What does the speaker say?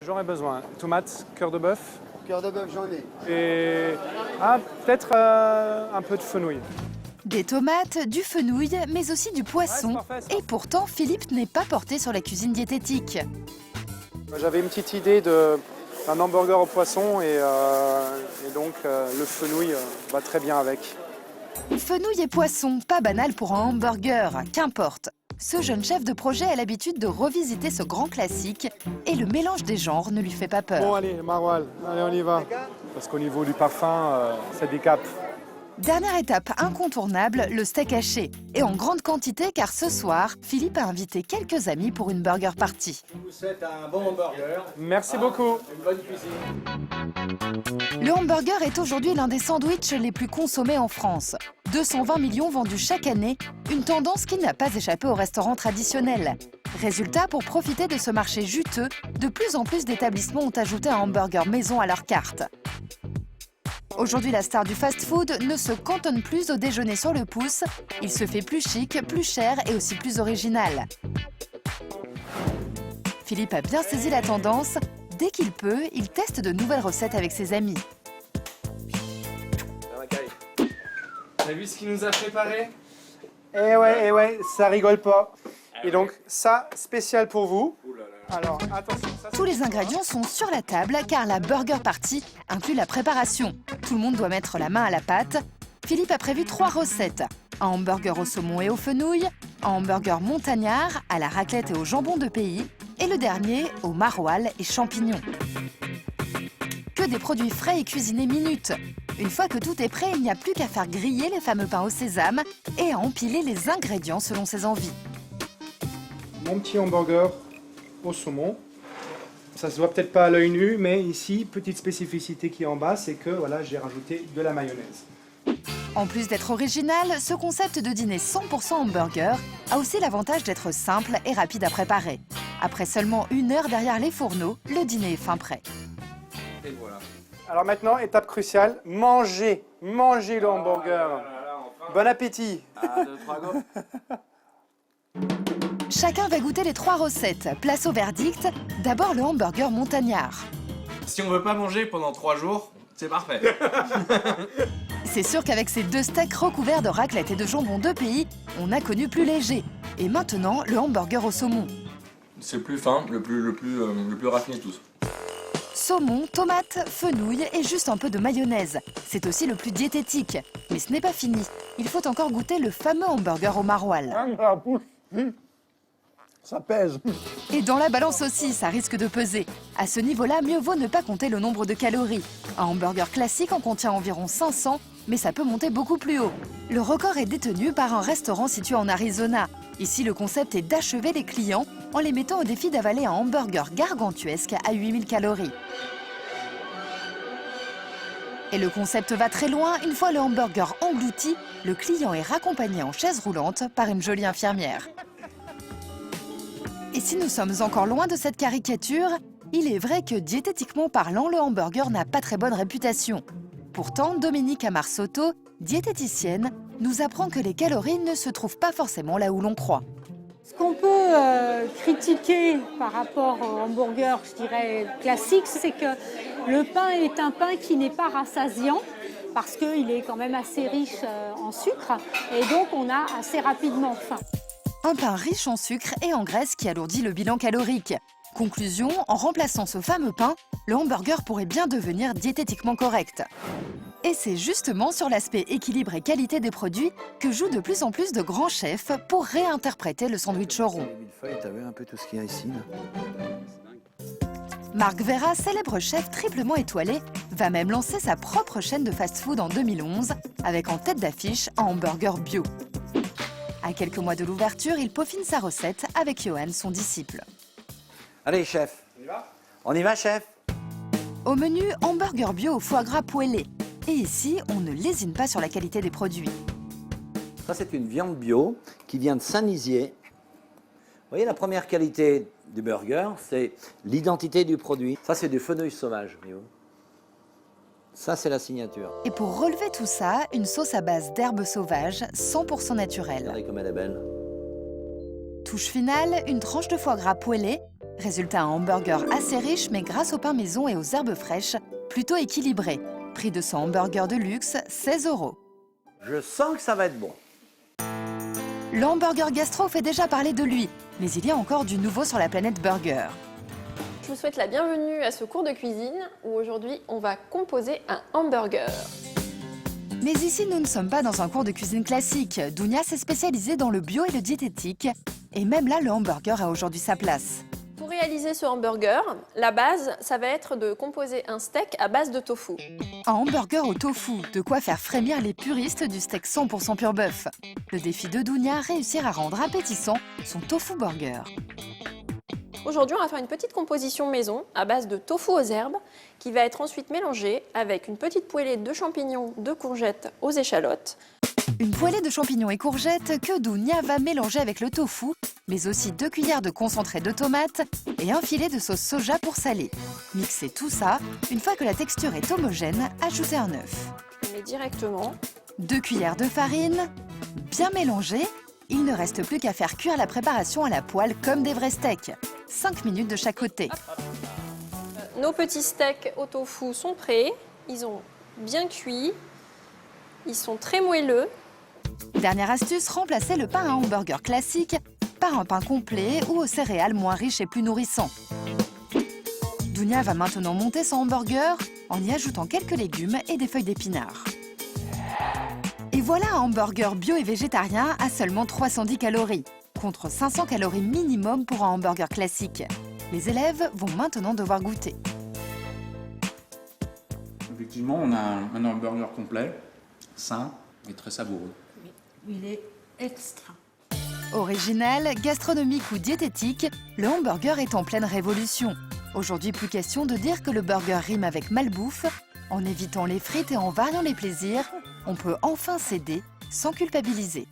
J'aurais besoin tomates, cœur de bœuf Cœur de bœuf, j'en ai. et peut-être un peu de fenouil. Des tomates, du fenouil, mais aussi du poisson. Ouais, c'est parfait. Et pourtant, Philippe n'est pas porté sur la cuisine diététique. J'avais une petite idée d'un hamburger au poisson et donc le fenouil va très bien avec. Fenouil et poisson, pas banal pour un hamburger, qu'importe. Ce jeune chef de projet a l'habitude de revisiter ce grand classique et le mélange des genres ne lui fait pas peur. Bon allez, maroilles, allez on y va. Parce qu'au niveau du parfum, ça décape. Dernière étape incontournable, le steak haché. Et en grande quantité car ce soir, Philippe a invité quelques amis pour une burger party. Je vous souhaite un bon hamburger. Merci beaucoup. Une bonne cuisine. Le hamburger est aujourd'hui l'un des sandwichs les plus consommés en France. 220 millions vendus chaque année, une tendance qui n'a pas échappé aux restaurants traditionnels. Résultat, pour profiter de ce marché juteux, de plus en plus d'établissements ont ajouté un hamburger maison à leur carte. Aujourd'hui, la star du fast-food ne se cantonne plus au déjeuner sur le pouce. Il se fait plus chic, plus cher et aussi plus original. Philippe a bien saisi la tendance. Dès qu'il peut, il teste de nouvelles recettes avec ses amis. T'as vu ce qu'il nous a préparé? Eh ouais, ça rigole pas. Et donc ça, spécial pour vous. Alors attention, ça Tous les ingrédients sont sur la table car la burger party inclut la préparation. Tout le monde doit mettre la main à la pâte. Philippe a prévu 3 recettes. Un hamburger au saumon et au fenouil, un hamburger montagnard à la raclette et au jambon de pays, et le dernier au maroilles et champignons. Que des produits frais et cuisinés minutes. Une fois que tout est prêt, il n'y a plus qu'à faire griller les fameux pains au sésame et à empiler les ingrédients selon ses envies. mon petit hamburger au saumon. Ça se voit peut-être pas à l'œil nu, mais ici, petite spécificité qui est en bas, c'est que voilà, j'ai rajouté de la mayonnaise. En plus d'être original, ce concept de dîner 100% hamburger a aussi l'avantage d'être simple et rapide à préparer. Après seulement 1 heure derrière les fourneaux, le dîner est fin prêt. Et voilà. Alors maintenant, étape cruciale, manger le hamburger. Bon appétit. Chacun va goûter les 3 recettes. Place au verdict. D'abord le hamburger montagnard. Si on veut pas manger pendant 3 jours, c'est parfait. C'est sûr qu'avec ces 2 steaks recouverts de raclette et de jambon de pays, on a connu plus léger. Et maintenant, le hamburger au saumon. C'est le plus fin, le plus raffiné de tous. Saumon, tomates, fenouil et juste un peu de mayonnaise. C'est aussi le plus diététique. Mais ce n'est pas fini. Il faut encore goûter le fameux hamburger au maroilles. Ça pèse. Et dans la balance aussi, ça risque de peser. À ce niveau-là, mieux vaut ne pas compter le nombre de calories. Un hamburger classique en contient environ 500, mais ça peut monter beaucoup plus haut. Le record est détenu par un restaurant situé en Arizona. Ici, le concept est d'achever les clients en les mettant au défi d'avaler un hamburger gargantuesque à 8000 calories. Et le concept va très loin. Une fois le hamburger englouti, le client est raccompagné en chaise roulante par une jolie infirmière. Et si nous sommes encore loin de cette caricature, il est vrai que diététiquement parlant, le hamburger n'a pas très bonne réputation. Pourtant, Dominique Amarsotto, diététicienne, nous apprend que les calories ne se trouvent pas forcément là où l'on croit. Ce qu'on peut critiquer par rapport au hamburger, je dirais, classique, c'est que le pain est un pain qui n'est pas rassasiant parce qu'il est quand même assez riche en sucre et donc on a assez rapidement faim. Un pain riche en sucre et en graisse qui alourdit le bilan calorique. Conclusion, en remplaçant ce fameux pain, le hamburger pourrait bien devenir diététiquement correct. Et c'est justement sur l'aspect équilibre et qualité des produits que jouent de plus en plus de grands chefs pour réinterpréter le sandwich au rond. T'as vu un peu tout ce qu'il y a ici là. Marc Vera, célèbre chef triplement étoilé, va même lancer sa propre chaîne de fast-food en 2011 avec en tête d'affiche un hamburger bio. À quelques mois de l'ouverture, il peaufine sa recette avec Johan, son disciple. Allez, chef. On y va, chef. Au menu, hamburger bio au foie gras poêlé. Et ici, on ne lésine pas sur la qualité des produits. Ça, c'est une viande bio qui vient de Saint-Nizier. Vous voyez, la première qualité du burger, c'est l'identité du produit. Ça, c'est du fenouil sauvage. Ça, c'est la signature. Et pour relever tout ça, une sauce à base d'herbes sauvages, 100% naturelle. Regardez comme elle est belle. Touche finale, une tranche de foie gras poêlé, Résultat, un hamburger assez riche, mais grâce au pain maison et aux herbes fraîches, plutôt équilibré. Prix de son hamburger de luxe, 16 €. Je sens que ça va être bon. Le hamburger gastro fait déjà parler de lui, mais il y a encore du nouveau sur la planète burger. Je vous souhaite la bienvenue à ce cours de cuisine où aujourd'hui on va composer un hamburger. Mais ici, nous ne sommes pas dans un cours de cuisine classique. Dounia s'est spécialisée dans le bio et le diététique. Et même là, le hamburger a aujourd'hui sa place. Pour réaliser ce hamburger, la base, ça va être de composer un steak à base de tofu. Un hamburger au tofu, de quoi faire frémir les puristes du steak 100% pur bœuf. Le défi de Dounia, réussir à rendre appétissant son tofu burger. Aujourd'hui, on va faire une petite composition maison à base de tofu aux herbes qui va être ensuite mélangée avec une petite poêlée de champignons, de courgettes aux échalotes. Une poêlée de champignons et courgettes que Dounia va mélanger avec le tofu, mais aussi 2 cuillères de concentré de tomates et un filet de sauce soja pour saler. Mixez tout ça. Une fois que la texture est homogène, ajoutez un œuf. On met directement. 2 cuillères de farine, bien mélangé. Il ne reste plus qu'à faire cuire la préparation à la poêle comme des vrais steaks. 5 minutes de chaque côté. Nos petits steaks au tofu sont prêts. Ils ont bien cuit. Ils sont très moelleux. Dernière astuce, remplacez le pain à hamburger classique par un pain complet ou aux céréales moins riches et plus nourrissants. Dounia va maintenant monter son hamburger en y ajoutant quelques légumes et des feuilles d'épinards. Et voilà un hamburger bio et végétarien à seulement 310 calories, contre 500 calories minimum pour un hamburger classique. Les élèves vont maintenant devoir goûter. Effectivement, on a un hamburger complet, sain et très savoureux. Il est extra. Original, gastronomique ou diététique, le hamburger est en pleine révolution. Aujourd'hui, plus question de dire que le burger rime avec malbouffe. En évitant les frites et en variant les plaisirs, on peut enfin s'aider sans culpabiliser.